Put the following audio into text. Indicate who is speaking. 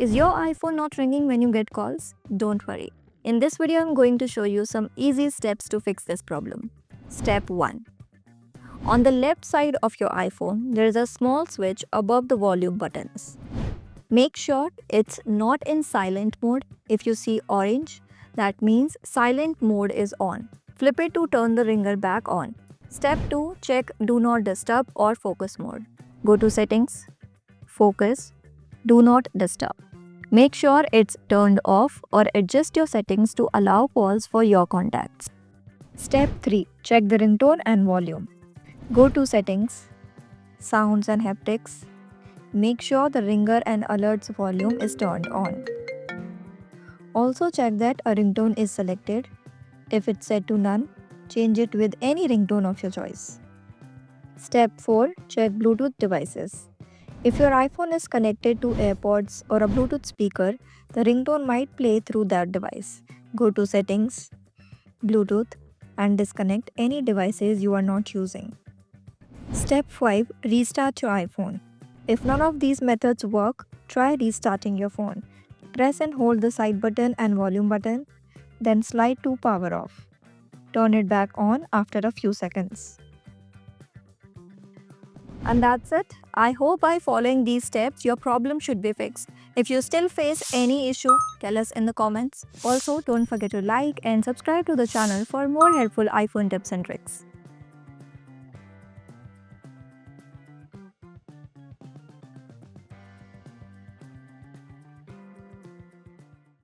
Speaker 1: Is your iPhone not ringing when you get calls? Don't worry. In this video, I'm going to show you some easy steps to fix this problem. Step 1. On the left side of your iPhone, there is a small switch above the volume buttons. Make sure it's not in silent mode. If you see orange, that means silent mode is on. Flip it to turn the ringer back on. Step 2. Check Do Not Disturb or Focus mode. Go to Settings, Focus, Do Not Disturb. Make sure it's turned off or adjust your settings to allow calls for your contacts. Step 3. Check the ringtone and volume. Go to Settings, Sounds and Haptics. Make sure the ringer and alerts volume is turned on. Also check that a ringtone is selected. If it's set to none, change it with any ringtone of your choice. Step 4. Check Bluetooth devices. If your iPhone is connected to AirPods or a Bluetooth speaker, the ringtone might play through that device. Go to Settings, Bluetooth, and disconnect any devices you are not using. Step 5. Restart your iPhone. If none of these methods work, try restarting your phone. Press and hold the side button and volume button, then slide to power off. Turn it back on after a few seconds. And that's it. I hope by following these steps, your problem should be fixed. If you still face any issue, tell us in the comments. Also, don't forget to like and subscribe to the channel for more helpful iPhone tips and tricks.